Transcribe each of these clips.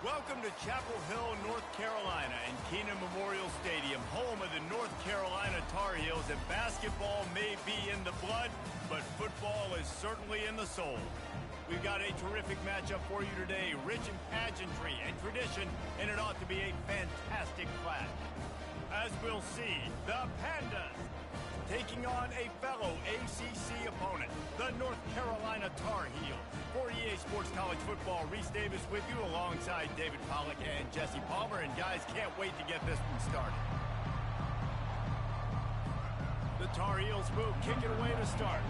Welcome to Chapel Hill, North Carolina, and Keenan Memorial Stadium, home of the North Carolina Tar Heels. And basketball may be in the blood, but football is certainly in the soul. We've got a terrific matchup for you today, rich in pageantry and tradition, and it ought to be a fantastic clash. As we'll see, the Pandas taking on a fellow ACC opponent, the North Carolina Tar Heels. For EA Sports College Football, Reese Davis with you alongside David Pollack and Jesse Palmer. And guys, can't wait to get this one started. The Tar Heels will kick it away to start.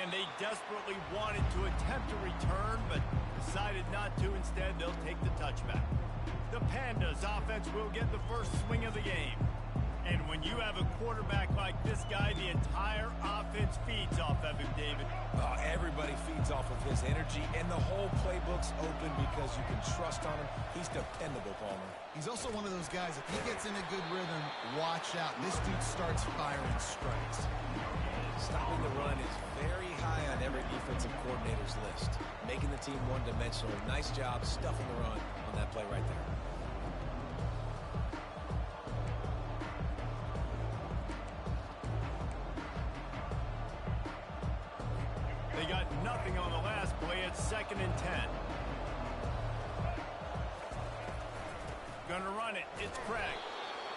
And they desperately wanted to attempt a return, but decided not to. Instead, they'll take the touchback. The Pandas offense will get the first swing of the game. And when you have a quarterback like this guy, the entire offense feeds off of him, David. Everybody feeds off of his energy, and the whole playbook's open because you can trust on him. He's dependable, Palmer. He's also one of those guys, if he gets in a good rhythm, watch out. This dude starts firing strikes. Stopping the run is very high on every defensive coordinator's list. Making the team one-dimensional. Nice job stuffing the run on that play right there. They got nothing on the last play. It's 2nd and 10. Gonna run it. It's Craig.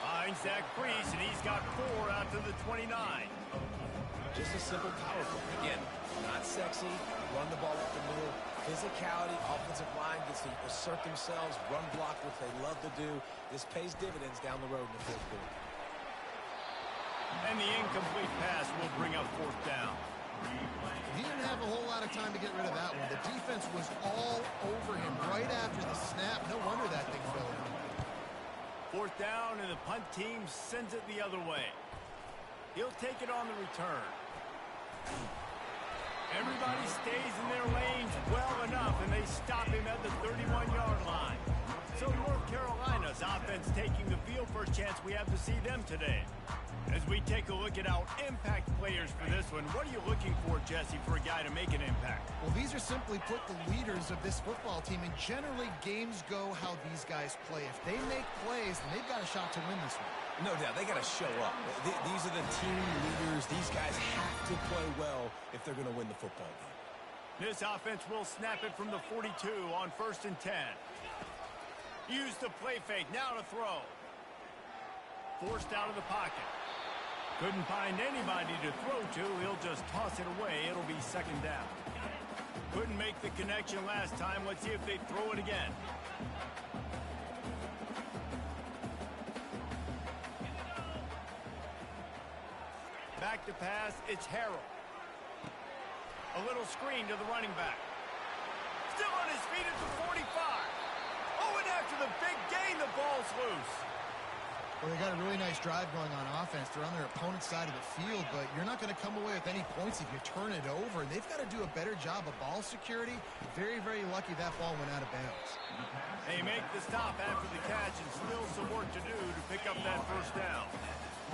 Finds that crease, and he's got 4 out to the 29. Just a simple power play. Again, not sexy. Run the ball up the middle. Physicality, offensive line gets to assert themselves, run block, which they love to do. This pays dividends down the road in the 4th quarter. And the incomplete pass will bring up 4th down. He didn't have a whole lot of time to get rid of that one. The defense was all over him right after the snap. No wonder that thing fell in. 4th down, and the punt team sends it the other way. He'll take it on the return. Everybody stays in their lanes well enough, and they stop him at the 31-yard line. So North Carolina's offense taking the field. First chance we have to see them today. As we take a look at our impact players for this one, what are you looking for, Jesse, for a guy to make an impact? Well, these are simply put the leaders of this football team, and generally games go how these guys play. If they make plays, then they've got a shot to win this one. No doubt, they got to show up. These are the team leaders. These guys have to play well if they're going to win the football game. This offense will snap it from the 42 on 1st and 10. Use the play fake, now to throw. Forced out of the pocket. Couldn't find anybody to throw to. He'll just toss it away. It'll be 2nd down. Couldn't make the connection last time. Let's see if they throw it again. Back to pass, it's Harrell. A little screen to the running back. Still on his feet at the 45. Oh, and after the big gain, the ball's loose. Well, they got a really nice drive going on offense. They're on their opponent's side of the field, but you're not going to come away with any points if you turn it over. And they've got to do a better job of ball security. Very, very lucky that ball went out of bounds. They make the stop after the catch, and still some work to do to pick up that 1st down.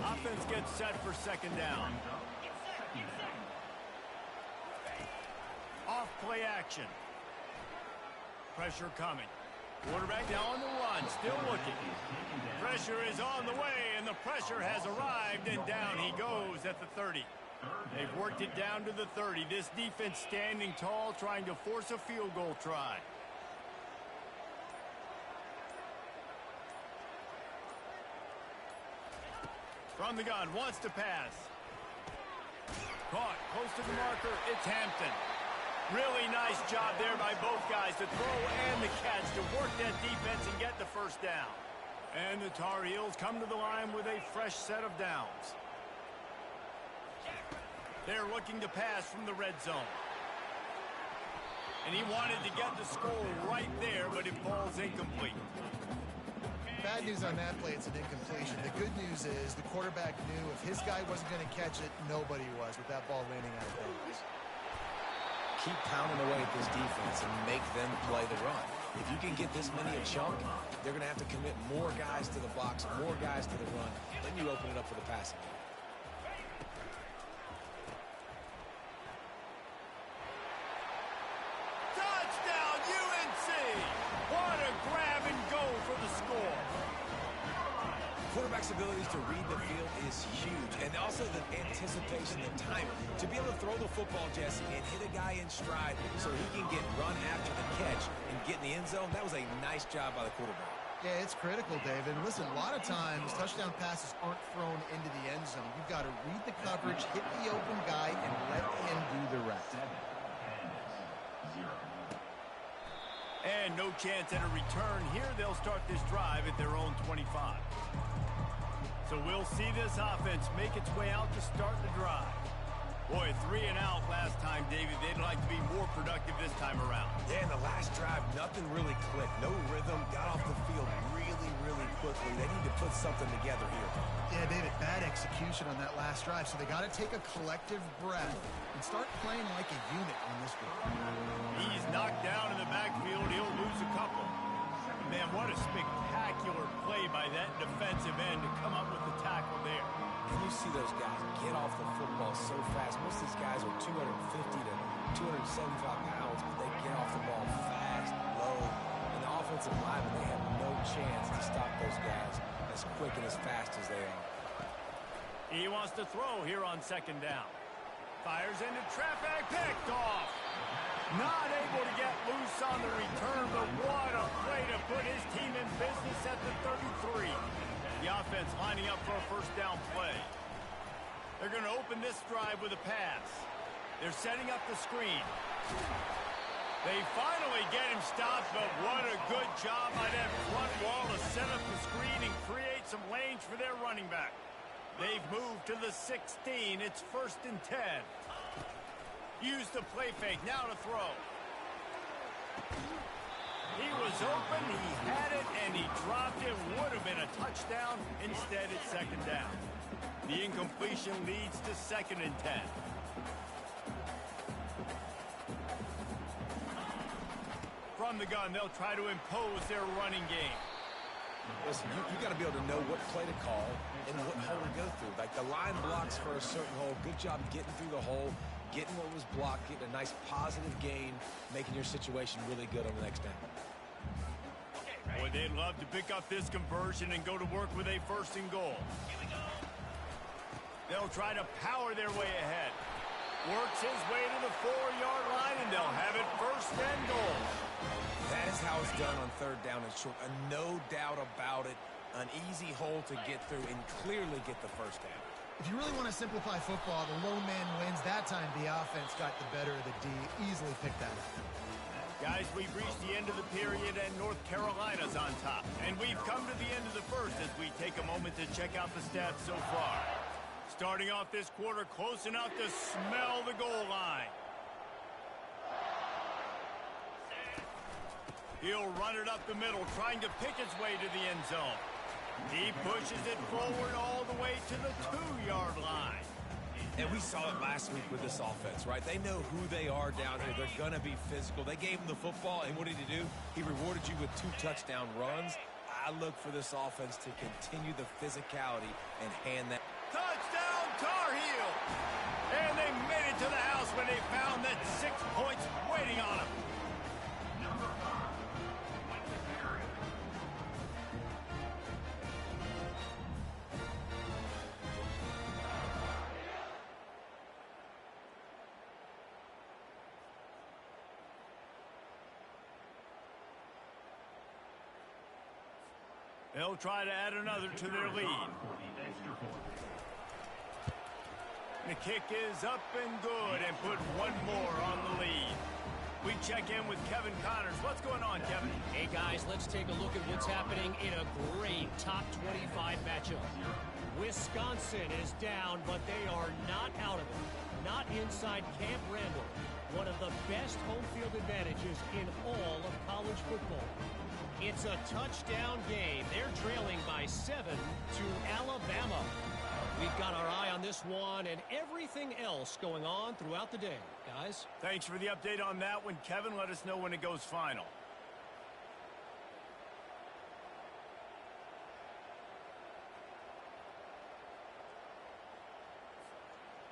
Offense gets set for 2nd down. Off play action. Pressure coming. Quarterback now on the run, still looking. Pressure is on the way, and the pressure has arrived, and down he goes at the 30. They've worked it down to the 30. This defense standing tall, trying to force a field goal try. From the gun, wants to pass. Caught, close to the marker, it's Hampton. Really nice job there by both guys to throw and the catch to work that defense and get the 1st down. And the Tar Heels come to the line with a fresh set of downs. They're looking to pass from the red zone. And he wanted to get the score right there, but it falls incomplete. Bad news on that play, it's an incompletion. The good news is the quarterback knew if his guy wasn't going to catch it, nobody was with that ball landing out of bounds. Keep pounding away at this defense and make them play the run. If you can get this many a chunk, they're going to have to commit more guys to the box, more guys to the run. Then you open it up for the passing game. quarterback's abilities to read the field is huge, and also the anticipation, the timing. To be able to throw the football, Jesse, and hit a guy in stride so he can get run after the catch and get in the end zone, that was a nice job by the quarterback. Yeah, it's critical, David. Listen, a lot of times touchdown passes aren't thrown into the end zone. You've got to read the coverage, hit the open guy, and let him do the rest. And no chance at a return here. They'll start this drive at their own 25. So we'll see this offense make its way out to start the drive. Boy, 3 and out last time, David. They'd like to be more productive this time around. Yeah, in the last drive, nothing really clicked. No rhythm, got off the field really quickly. They need to put something together here. Yeah, David, bad execution on that last drive, so they got to take a collective breath and start playing like a unit on this one. He's knocked down in the backfield. He'll lose a couple. Man, what a spectacular play by that defensive end to come up with the tackle there. And you see those guys get off the football so fast. Most of these guys are 250 to 275 pounds, but they get off the ball fast, low. And the offensive linemen, they have no chance to stop those guys as quick and as fast as they are. He wants to throw here on second down. Fires into traffic, picked off. Not able to get loose on the return, but what a play to put his team in business at the 33. The offense lining up for a first down play. They're going to open this drive with a pass. They're setting up the screen. They finally get him stopped, but what a good job by that front wall to set up the screen and create some lanes for their running back. They've moved to the 16. It's 1st and 10. Use the play fake, now to throw. He was open, he had it, and he dropped it. Would have been a touchdown. Instead, it's second down. The incompletion leads to 2nd and 10. From the gun, they'll try to impose their running game. Listen, you got to be able to know what play to call and what hole to go through. Like the line blocks for a certain hole. Good job getting through the hole, getting what was blocked, getting a nice positive gain, making your situation really good on the next down. Boy, they'd love to pick up this conversion and go to work with a 1st and goal. They'll try to power their way ahead. Works his way to the 4-yard line, and they'll have it 1st and goal. That is how it's done on 3rd down and short. No doubt about it. An easy hole to get through and clearly get the 1st down. If you really want to simplify football, the low man wins. That time the offense got the better of the D. Easily picked that up. Guys, we've reached the end of the period, and North Carolina's on top. And we've come to the end of the first as we take a moment to check out the stats so far. Starting off this quarter, close enough to smell the goal line. He'll run it up the middle, trying to pick his way to the end zone. He pushes it forward all the way to the 2-yard line. And we saw it last week with this offense, right? They know who they are down here. They're going to be physical. They gave him the football, and what did he do? He rewarded you with 2 touchdown runs. I look for this offense to continue the physicality and hand that. Touchdown, Tar Heel! And they made it to the house when they found that 6 points waiting on them. They'll try to add another to their lead. The kick is up and good and put 1 more on the lead. We check in with Kevin Connors. What's going on, Kevin? Hey, guys, let's take a look at what's happening in a great top 25 matchup. Wisconsin is down, but they are not out of it. Not inside Camp Randall. One of the best home field advantages in all of college football. It's a touchdown game. They're trailing by 7 to Alabama. We've got our eye on this one and everything else going on throughout the day, guys. Thanks for the update on that one, Kevin. Let us know when it goes final.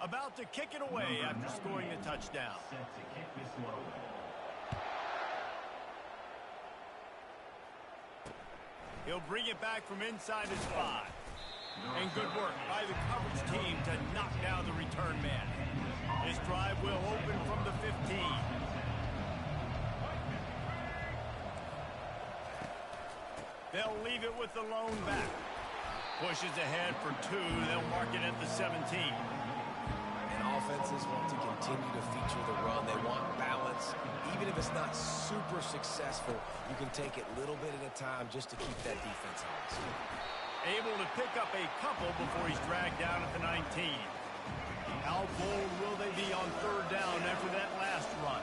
About to kick it away after scoring the touchdown. He'll bring it back from inside his 5. And good work by the coverage team to knock down the return man. This drive will open from the 15. They'll leave it with the lone back. Pushes ahead for 2. They'll mark it at the 17. And offenses want to continue to feature the run. They want balance. Even if it's not super successful, you can take it little bit at a time just to keep that defense honest. Able to pick up a couple before he's dragged down at the 19. How bold will they be on third down after that last run?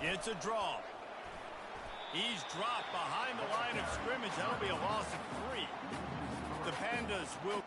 It's a draw. He's dropped behind the line of scrimmage. That'll be a loss of 3. The Pandas will...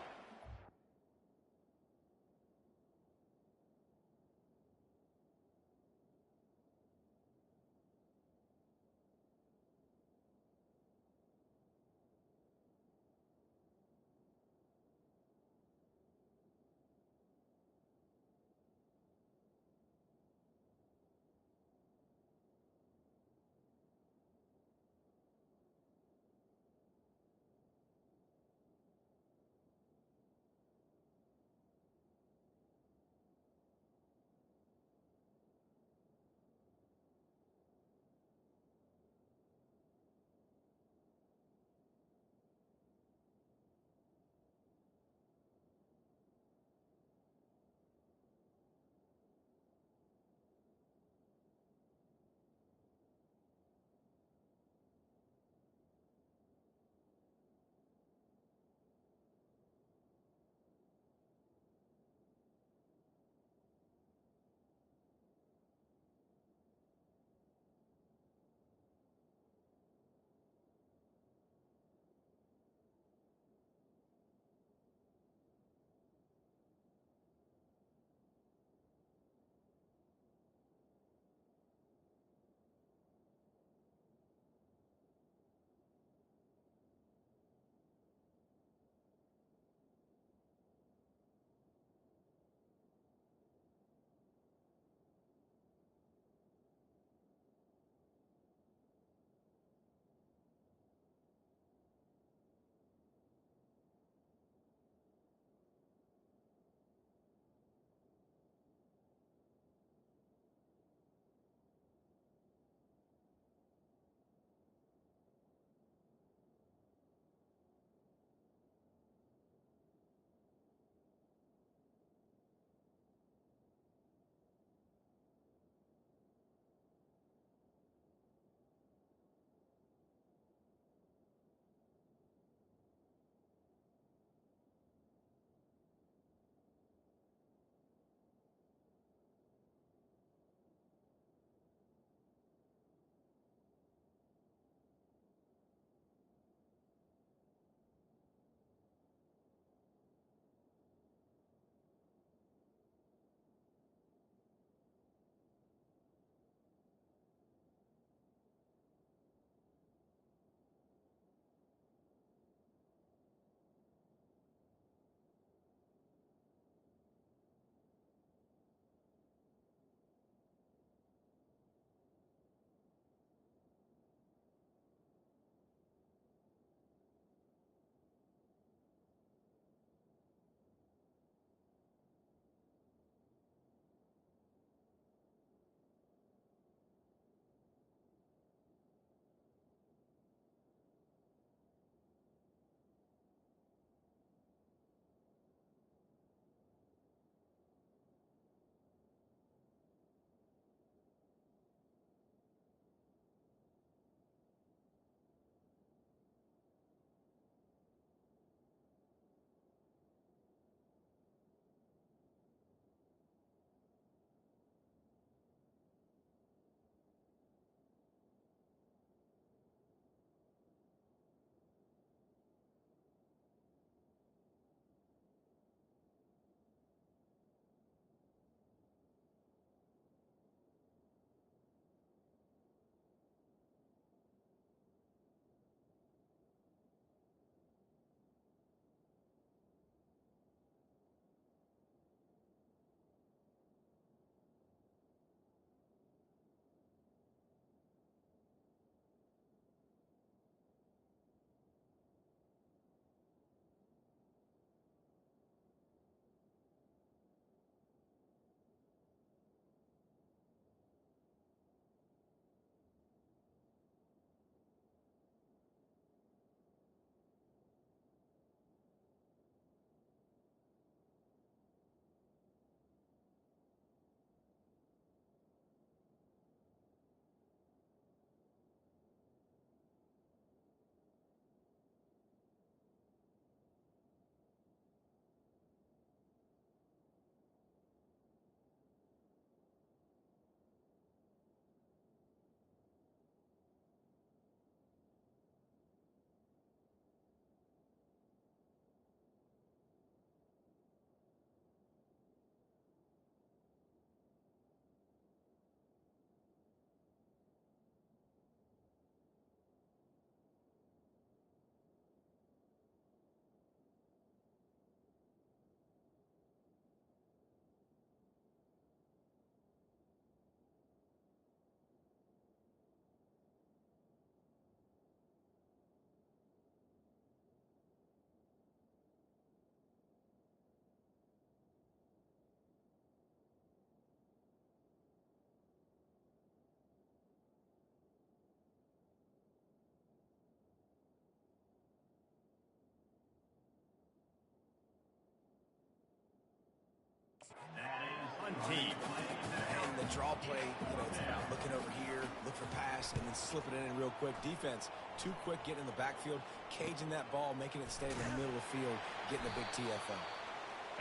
draw play, it's about looking over here, look for pass, and then slipping it in real quick. Defense, too quick getting in the backfield, caging that ball, making it stay in the middle of the field, getting a big TFL.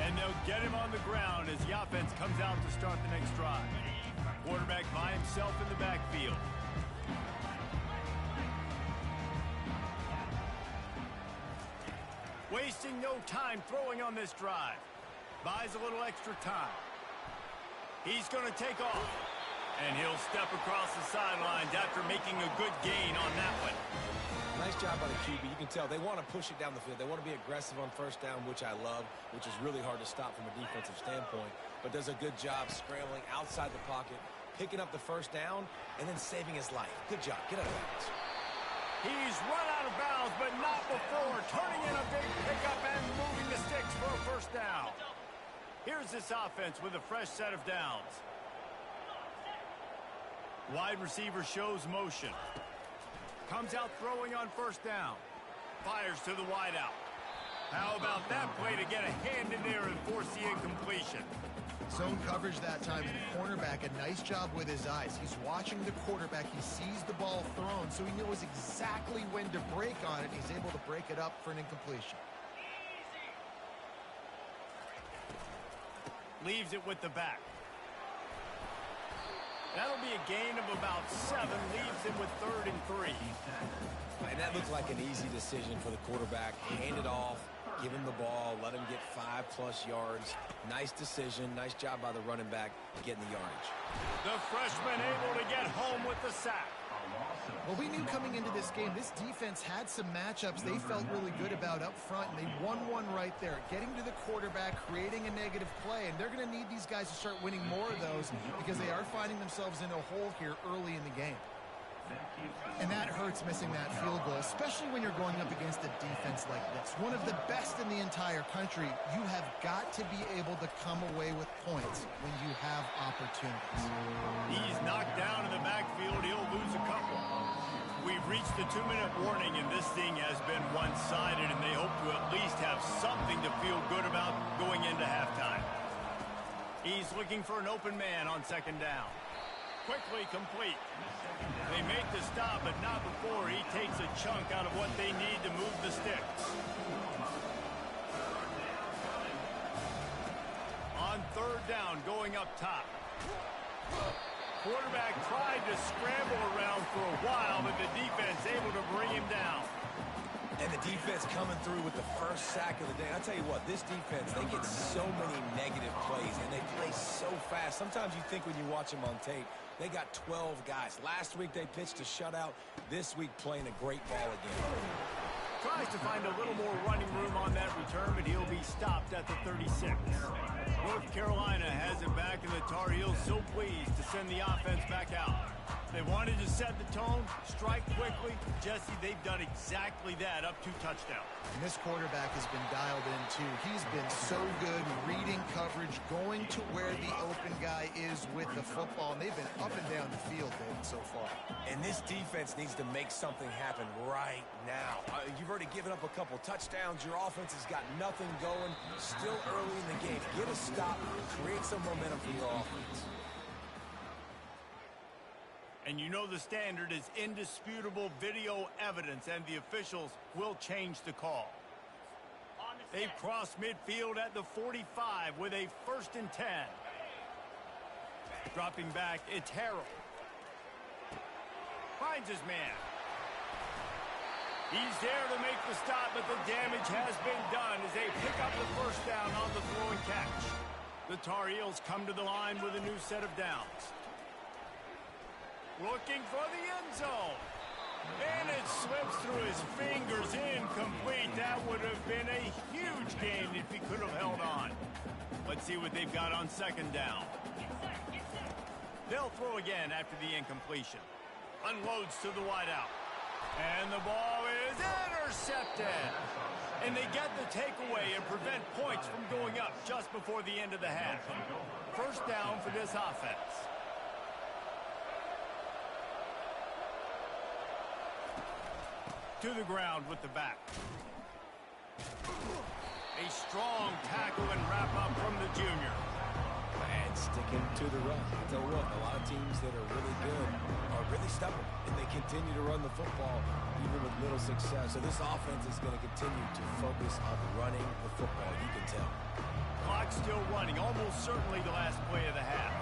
And they'll get him on the ground as the offense comes out to start the next drive. Quarterback by himself in the backfield. Wasting no time throwing on this drive. Buys a little extra time. He's going to take off. And he'll step across the sidelines after making a good gain on that one. Nice job by the QB. You can tell they want to push it down the field. They want to be aggressive on first down, which I love, which is really hard to stop from a defensive standpoint. But does a good job scrambling outside the pocket, picking up the first down, and then saving his life. Good job. Get out of bounds. He's run out of bounds, but not before turning in a big pickup and moving the sticks for a first down. Here's this offense with a fresh set of downs. Wide receiver shows motion. Comes out throwing on first down. Fires to the wideout. How about that play to get a hand in there and force the incompletion? Zone coverage that time, and the cornerback, a nice job with his eyes. He's watching the quarterback. He sees the ball thrown, so he knows exactly when to break on it. He's able to break it up for an incompletion. Leaves it with the back. That'll be a gain of about 7. Leaves him with 3rd and 3. And that looked like an easy decision for the quarterback. Hand it off, give him the ball, let him get 5+ yards. Nice decision. Nice job by the running back getting the yardage. The freshman able to get home with the sack. Well, we knew coming into this game, this defense had some matchups they felt really good about up front, and they won one right there. Getting to the quarterback, creating a negative play, and they're going to need these guys to start winning more of those because they are finding themselves in a hole here early in the game. And that hurts, missing that field goal, especially when you're going up against a defense like this. One of the best in the entire country. You have got to be able to come away with points when you have opportunities. He's knocked down in the backfield. He'll lose a couple. We've reached the 2-minute warning, and this thing has been one-sided, and they hope to at least have something to feel good about going into halftime. He's looking for an open man on second down. Quickly complete. They make the stop, but not before he takes a chunk out of what they need to move the sticks. On third down, going up top. Quarterback tried to scramble around for a while, but the defense able to bring him down. And the defense coming through with the first sack of the day. I'll tell you what, this defense, they get so many negative plays, and they play so fast. Sometimes you think when you watch them on tape, they got 12 guys. Last week they pitched a shutout. This week playing a great ball again. Tries to find a little more running room on that return, but he'll be stopped at the 36. North Carolina has it back, and the Tar Heels so pleased to send the offense back out. They wanted to set the tone, strike quickly. Jesse, they've done exactly that, up 2 touchdowns. And this quarterback has been dialed in, too. He's been so good reading coverage, going to where the open guy is with the football, and they've been up and down the field, David, so far. And this defense needs to make something happen right now. You've already given up a couple touchdowns. Your offense has got nothing going. Still early in the game. Get a stop, create some momentum for your offense. And you know the standard is indisputable video evidence, and the officials will change the call. They've crossed midfield at the 45 with a 1st and 10. Dropping back, it's Harrell. Finds his man. He's there to make the stop, but the damage has been done as they pick up the first down on the throw and catch. The Tar Heels come to the line with a new set of downs. Looking for the end zone. And it slips through his fingers, incomplete. That would have been a huge gain if he could have held on. Let's see what they've got on second down. They'll throw again after the incompletion. Unloads to the wideout. And the ball is intercepted. And they get the takeaway and prevent points from going up just before the end of the half. First down for this offense. To the ground with the back. A strong tackle and wrap up from the junior. And and sticking to the run. I tell you what, a lot of teams that are really good are really stubborn, and they continue to run the football even with little success. So this offense is going to continue to focus on running the football. You can tell. Clock still running, almost certainly the last play of the half.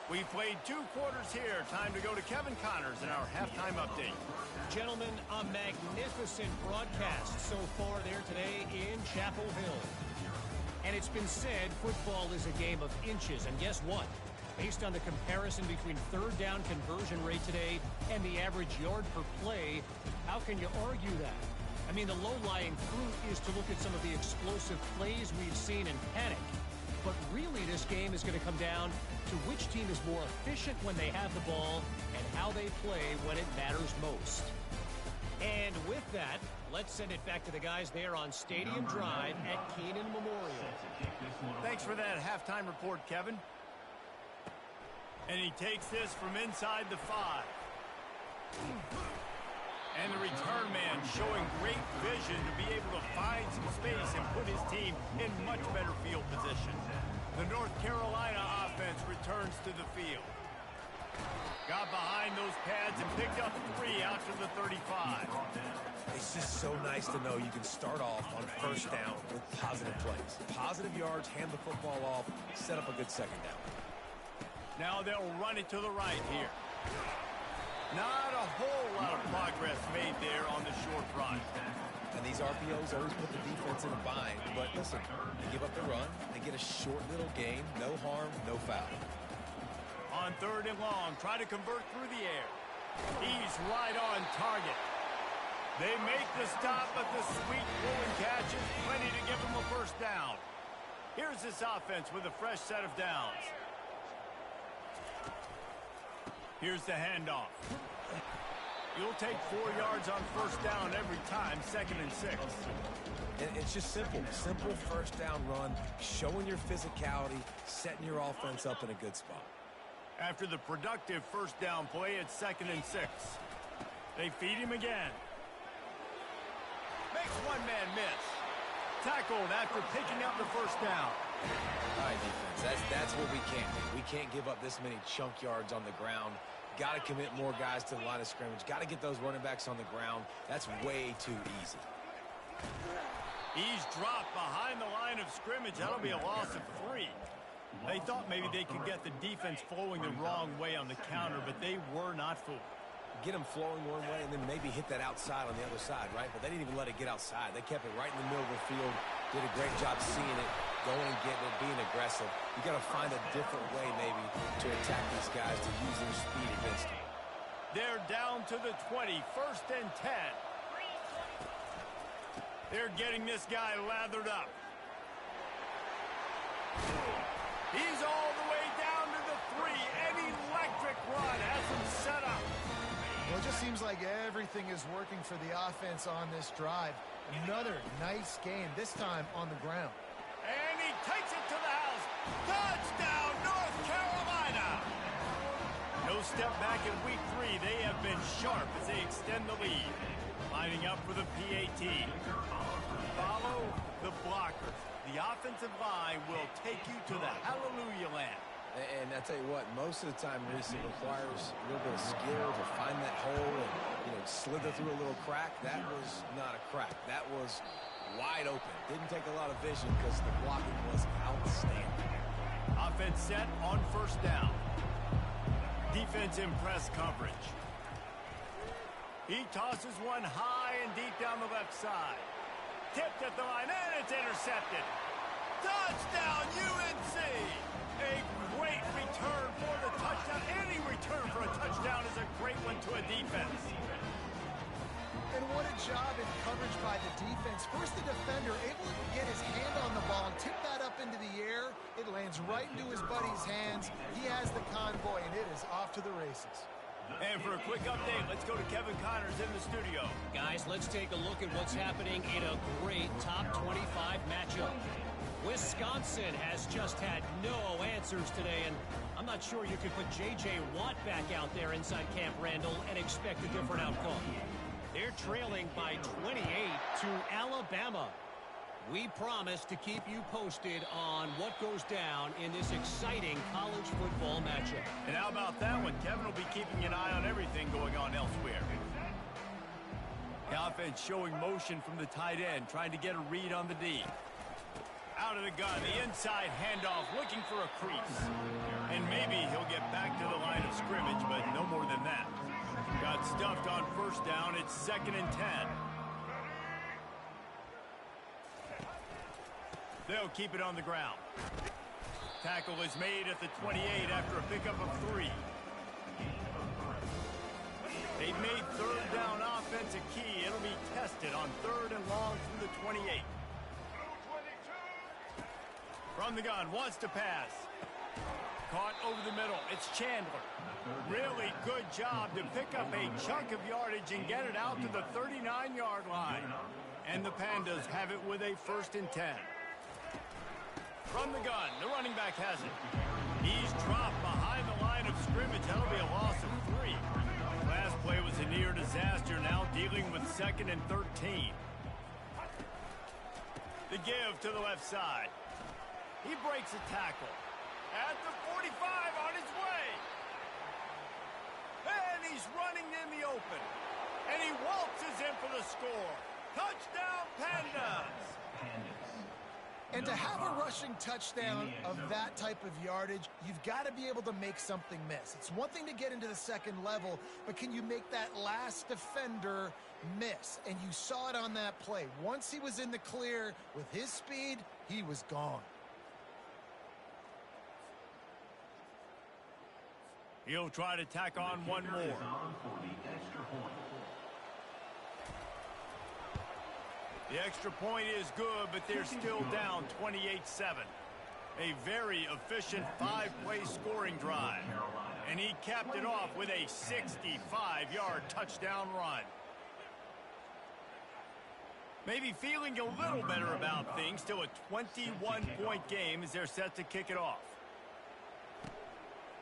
We played 2 quarters here. Time to go to Kevin Connors in our halftime update. Gentlemen, a magnificent broadcast so far there today in Chapel Hill. And it's been said football is a game of inches. And guess what? Based on the comparison between third down conversion rate today and the average yard per play, how can you argue that? I mean, the low-lying fruit is to look at some of the explosive plays we've seen in panic. But really, this game is going to come down to which team is more efficient when they have the ball and how they play when it matters most. And with that, let's send it back to the guys there on Stadium Drive at Keenan Memorial. Thanks for that halftime report, Kevin. And he takes this from inside the 5. And the return man showing great vision to be able to find some space and put his team in much better field position. The North Carolina offense returns to the field. Got behind those pads and picked up 3 out to the 35. It's just so nice to know you can start off on first down with positive plays. Positive yards, hand the football off, set up a good second down. Now they'll run it to the right here. Not a whole lot of progress made there on the short run. And these RPOs always put the defense in a bind. But listen, they give up the run. They get a short little gain. No harm, no foul. On 3rd and long, try to convert through the air. He's right on target. They make the stop, but the sweet pulling catch is plenty to give them a first down. Here's this offense with a fresh set of downs. Here's the handoff. You'll take 4 yards on first down every time, 2nd and 6. And it's just simple. Simple first down run, showing your physicality, setting your offense up in a good spot. After the productive first down play, it's 2nd and 6. They feed him again. Makes one man miss. Tackled after picking up the first down. All right, defense, that's what we can't do. We can't give up this many chunk yards on the ground. Got to commit more guys to the line of scrimmage. Got to get those running backs on the ground. That's way too easy. He's dropped behind the line of scrimmage. That'll be a loss of 3. They thought maybe they could get the defense flowing the wrong way on the counter, but they were not fooled. Get them flowing one way and then maybe hit that outside on the other side, right? But they didn't even let it get outside. They kept it right in the middle of the field. Did a great job seeing it, going and getting it, being aggressive. You got to find a different way maybe to attack these guys, to use their speed against them. They're down to the 20, 1st and 10. They're getting this guy lathered up. He's all the way down to the 3. An electric run has him set up. Well, it just seems like everything is working for the offense on this drive. Another nice game, this time on the ground. And he takes it to the house. Touchdown, North Carolina! No step back in week 3. They have been sharp as they extend the lead. Lining up for the PAT. Follow the blockers. The offensive line will take you to the hallelujah land. And I tell you what, most of the time, Reese, it requires a little bit of skill to find that hole and, slither through a little crack. That was not a crack. That was wide open. Didn't take a lot of vision because the blocking was outstanding. Offense set on first down. Defense in press coverage. He tosses one high and deep down the left side. Tipped at the line, and it's intercepted. Touchdown, UNC! A great return for the touchdown. Any return for a touchdown is a great one to a defense. And what a job in coverage by the defense. First, the defender able to get his hand on the ball and tip that up into the air. It lands right into his buddy's hands. He has the convoy, and it is off to the races. And for a quick update, let's go to Kevin Connors in the studio. Guys, let's take a look at what's happening in a great top 25 matchup. Wisconsin has just had no answers today, and I'm not sure you could put J.J. Watt back out there inside Camp Randall and expect a different outcome. They're trailing by 28 to Alabama. We promise to keep you posted on what goes down in this exciting college football matchup. And how about that one? Kevin will be keeping an eye on everything going on elsewhere. The offense showing motion from the tight end, trying to get a read on the D. Out of the gun, the inside handoff, looking for a crease. And maybe he'll get back to the line of scrimmage, but no more than that. Got stuffed on first down. It's 2nd and 10. They'll keep it on the ground. Tackle is made at the 28 after a pickup of 3. They've made 3rd down offense a key. It'll be tested on 3rd and long from the 28. From the gun, wants to pass. Caught over the middle. It's Chandler. Really good job to pick up a chunk of yardage and get it out to the 39-yard line. And the Pandas have it with a 1st and 10. From the gun, the running back has it. He's dropped behind the line of scrimmage. That'll be a loss of 3. Last play was a near disaster, now dealing with 2nd and 13. The give to the left side. He breaks a tackle. At the 45 on his way. And he's running in the open. And he waltzes in for the score. Touchdown, Pandas! And to have a rushing touchdown of that type of yardage, you've got to be able to make something miss. It's one thing to get into the second level, but can you make that last defender miss? And you saw it on that play. Once he was in the clear with his speed, he was gone. He'll try to tack on one more. The extra point is good, but they're still down 28-7. A very efficient 5-play scoring drive. And he capped it off with a 65-yard touchdown run. Maybe feeling a little better about things. Still a 21-point game as they're set to kick it off.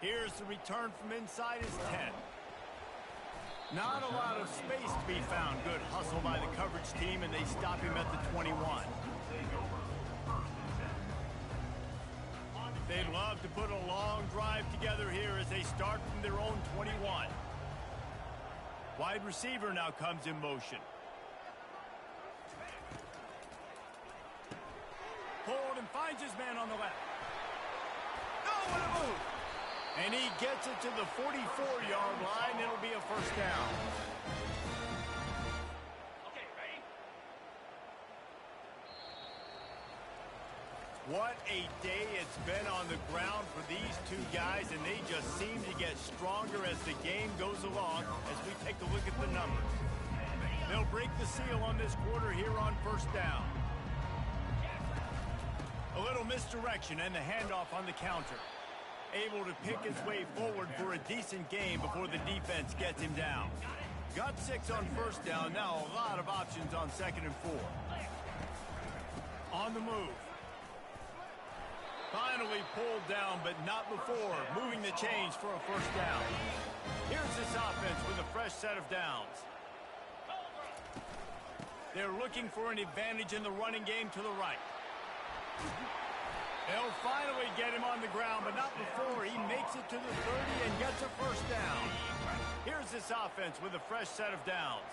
Here's the return from inside his 10. Not a lot of space to be found. Good hustle by the coverage team, and they stop him at the 21. They'd love to put a long drive together here as they start from their own 21. Wide receiver now comes in motion. Pulled and finds his man on the left. Oh, what a move! And he gets it to the 44-yard line. It'll be a 1st down. Okay, ready? What a day it's been on the ground for these two guys, and they just seem to get stronger as the game goes along as we take a look at the numbers. They'll break the seal on this quarter here on 1st down. A little misdirection and the handoff on the counter. Able to pick his way forward for a decent game before the defense gets him down. Got 6 on 1st down. Now a lot of options on 2nd and 4. On the move. Finally pulled down, but not before. Moving the chains for a 1st down. Here's this offense with a fresh set of downs. They're looking for an advantage in the running game to the right. They'll finally get him on the ground, but not before he makes it to the 30 and gets a 1st down. Here's this offense with a fresh set of downs.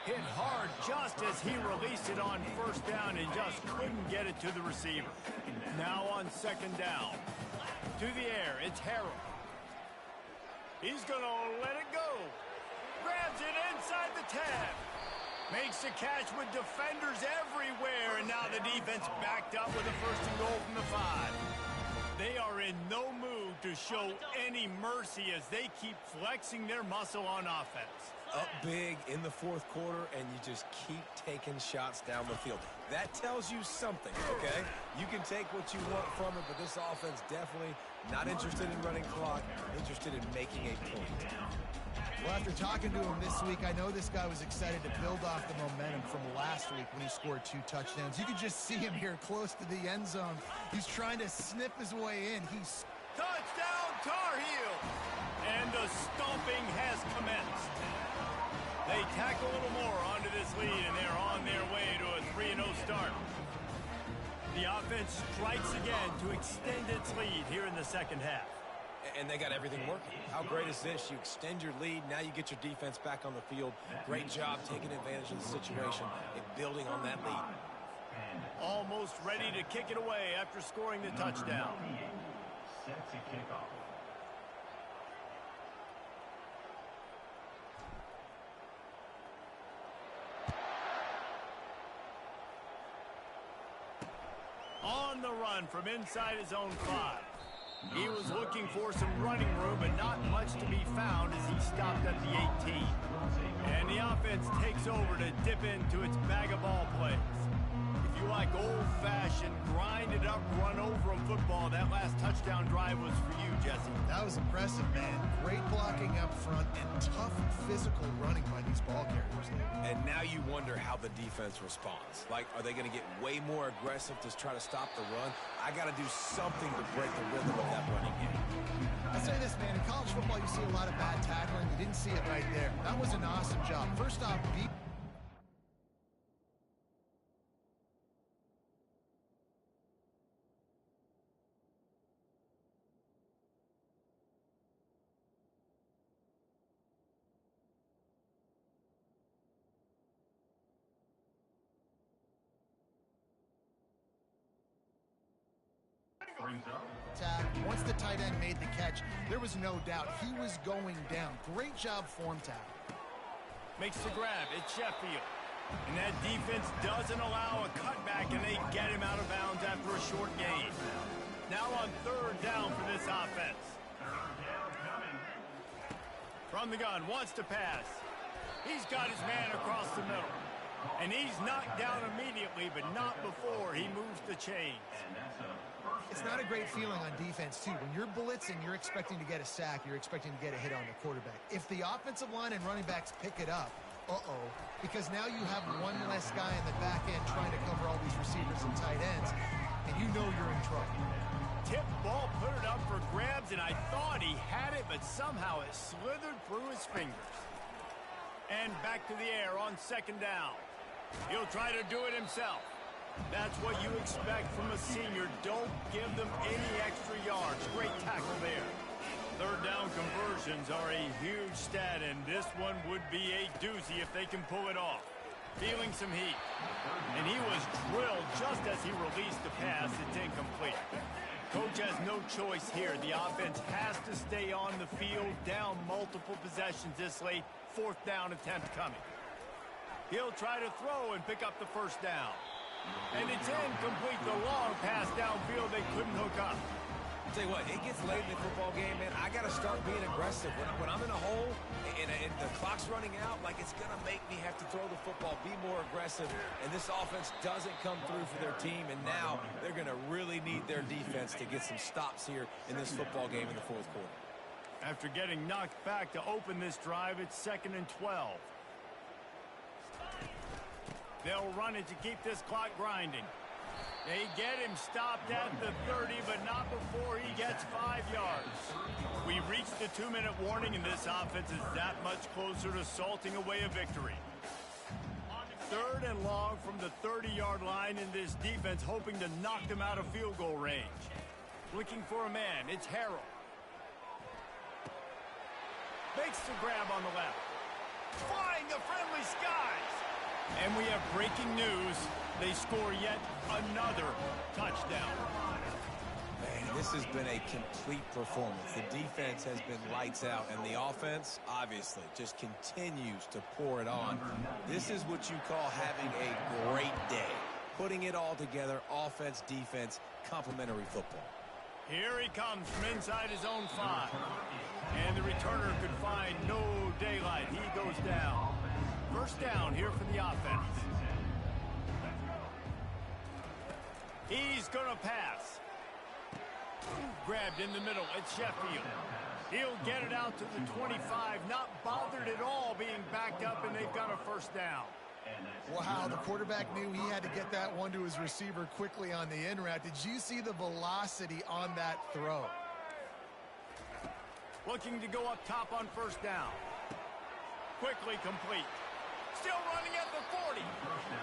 Hit hard just as he released it on 1st down and just couldn't get it to the receiver. Now on 2nd down. To the air, it's Harrell. He's going to let it go. Grabs it inside the 10. Makes the catch with defenders everywhere, and now the defense backed up with a 1st and goal from the 5. They are in no mood to show any mercy as they keep flexing their muscle on offense. Up big in the 4th quarter, and you just keep taking shots down the field. That tells you something, okay? You can take what you want from it, but this offense definitely not interested in running clock, interested in making a point. Well, after talking to him this week, I know this guy was excited to build off the momentum from last week when he scored 2 touchdowns. You can just see him here close to the end zone. He's trying to snip his way in. He's touchdown, Tar Heel! And the stomping has commenced. They tack a little more onto 3-0 start. The offense strikes again to extend its lead here in the second half. And they got everything working. How great is this? You extend your lead. Now you get your defense back on the field. Great job taking advantage of the situation and building on that lead. Almost ready to kick it away after scoring the touchdown. Set to kick off. On the run from inside his own 5. He was looking for some running room, but not much to be found as he stopped at the 18. And the offense takes over to dip into its bag of ball plays. If you like old-fashioned, grind-it-up, run-over-'em football, that last touchdown drive was for you, Jesse. That was impressive, man. Great blocking up front and tough physical running by these ball carriers. And now you wonder how the defense responds. Like, are they going to get way more aggressive to try to stop the run? I got to do something to break the rhythm of that running game. I say this, man. In college football, you see a lot of bad tackling. You didn't see it right there. That was an awesome job. First off, beat. Once the tight end made the catch, there was no doubt he was going down. Great job form tackle. Makes the grab. It's Sheffield. And that defense doesn't allow a cutback, and they get him out of bounds after a short gain. Now on 3rd down for this offense. From the gun, wants to pass. He's got his man across the middle. And he's knocked down immediately, but not before he moves the chains. It's not a great feeling on defense, too. When you're blitzing, you're expecting to get a sack. You're expecting to get a hit on the quarterback. If the offensive line and running backs pick it up, because now you have one less guy in the back end trying to cover all these receivers and tight ends, and you know you're in trouble. Tip ball, put it up for grabs, and I thought he had it, but somehow it slithered through his fingers. And back to the air on 2nd down. He'll try to do it himself. That's what you expect from a senior. Don't give them any extra yards. Great tackle there. 3rd down conversions are a huge stat, and this one would be a doozy if they can pull it off. Feeling some heat. And he was drilled just as he released the pass. It's incomplete. Coach has no choice here. The offense has to stay on the field, down multiple possessions this late. 4th down attempt coming. He'll try to throw and pick up the 1st down. And it's incomplete. The long pass downfield, they couldn't hook up. I'll tell you what, it gets late in the football game, man. I got to start being aggressive. When I'm in a hole and the clock's running out, like, it's going to make me have to throw the football, be more aggressive. And this offense doesn't come through for their team, and now they're going to really need their defense to get some stops here in this football game in the 4th quarter. After getting knocked back to open this drive, it's 2nd and 12. They'll run it to keep this clock grinding. They get him stopped at the 30, but not before he gets 5 yards. We reached the 2-minute warning, and this offense is that much closer to salting away a victory. 3rd and long from the 30-yard line, in this defense hoping to knock them out of field goal range. Looking for a man, it's Harrell. Makes the grab on the left. Flying the friendly skies. And we have breaking news. They score yet another touchdown. Man, this has been a complete performance. The defense has been lights out, and the offense, obviously, just continues to pour it on. This is what you call having a great day. Putting it all together, offense, defense, complementary football. Here he comes from inside his own 5. And the returner could find no daylight. He goes down. 1st down here for the offense. He's going to pass. Grabbed in the middle. It's Sheffield. He'll get it out to the 25. Not bothered at all being backed up, and they've got a 1st down. Wow, the quarterback knew he had to get that one to his receiver quickly on the in route. Did you see the velocity on that throw? Looking to go up top on 1st down. Quickly complete. Still running at the 40.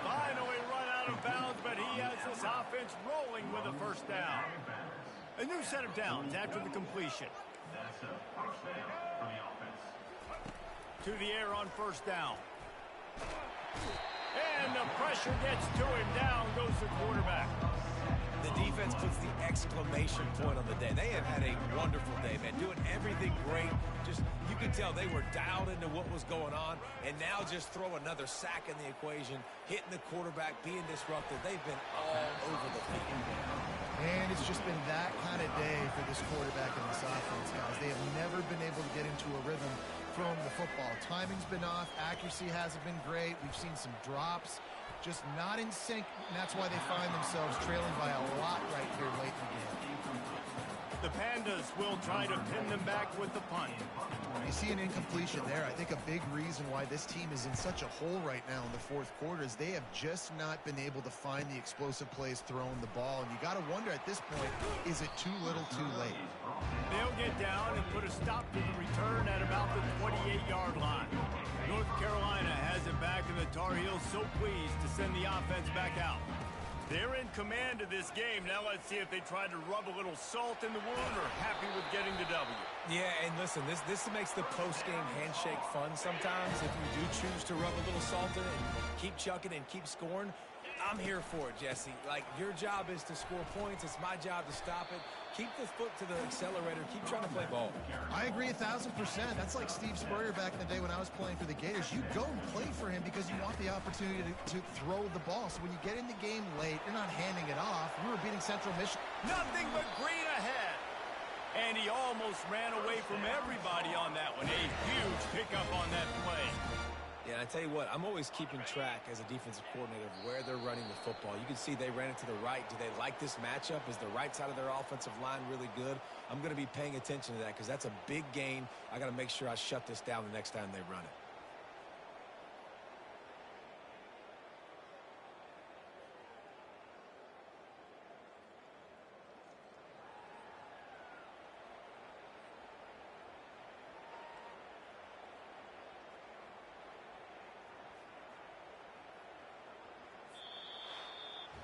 Finally run out of bounds, but he has this offense rolling with a first down. A new set of downs after the completion. That's a first down for the offense. To the air on first down. And the pressure gets to him. Down goes the quarterback. The defense puts the exclamation point on the day. They have had a wonderful day, man. Doing everything great. Just, you can tell they were dialed into what was going on. And now just throw another sack in the equation. Hitting the quarterback, being disruptive. They've been all over the field. And it's just been that kind of day for this quarterback and this offense, guys. They have never been able to get into a rhythm throwing the football. Timing's been off. Accuracy hasn't been great. We've seen some drops. Just not in sync, and that's why they find themselves trailing by a lot right here late in the game. The Pandas will try to pin them back with the punt. You see an incompletion there. I think a big reason why this team is in such a hole right now in the fourth quarter is they have just not been able to find the explosive plays throwing the ball. And you got to wonder at this point, is it too little too late? They'll get down and put a stop to the return at about the 28-yard line. North Carolina has it back, and the Tar Heels so pleased to send the offense back out. They're in command of this game. Now let's see if they try to rub a little salt in the wound or happy with getting the W. Yeah, and listen, this makes the post-game handshake fun sometimes. If you do choose to rub a little salt in it and keep chucking and keep scoring, I'm here for it, Jesse. Like, your job is to score points. It's my job to stop it. Keep the foot to the accelerator. Keep trying to play ball. I agree 1,000%. That's like Steve Spurrier back in the day when I was playing for the Gators. You go and play for him because you want the opportunity to throw the ball. So when you get in the game late, you're not handing it off. We were beating Central Michigan. Nothing but green ahead. And he almost ran away from everybody on that one. A huge pickup on that play. Yeah, and I tell you what, I'm always keeping track as a defensive coordinator of where they're running the football. You can see they ran it to the right. Do they like this matchup? Is the right side of their offensive line really good? I'm going to be paying attention to that because that's a big gain. I got to make sure I shut this down the next time they run it.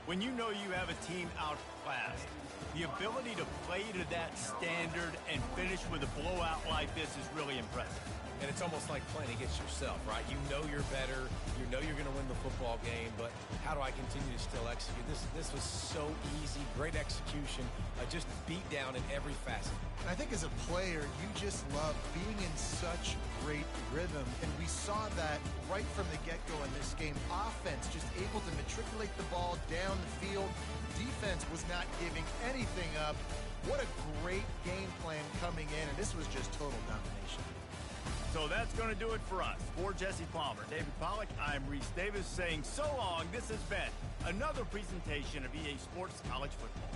When you know you have a team outclassed, the ability to play to that standard and finish with a blowout like this is really impressive. And it's almost like playing against yourself, right? You know you're better. You know you're going to win the football game, but how do I continue to still execute? This was so easy. Great execution. Just beat down in every facet. And I think as a player, you just love being in such great rhythm. And we saw that right from the get-go in this game. Offense just able to matriculate the ball down the field. Defense was not giving anything up. What a great game plan coming in, and this was just total domination. So that's going to do it for us. For Jesse Palmer, David Pollack, I'm Reese Davis saying so long. This has been another presentation of EA Sports College Football.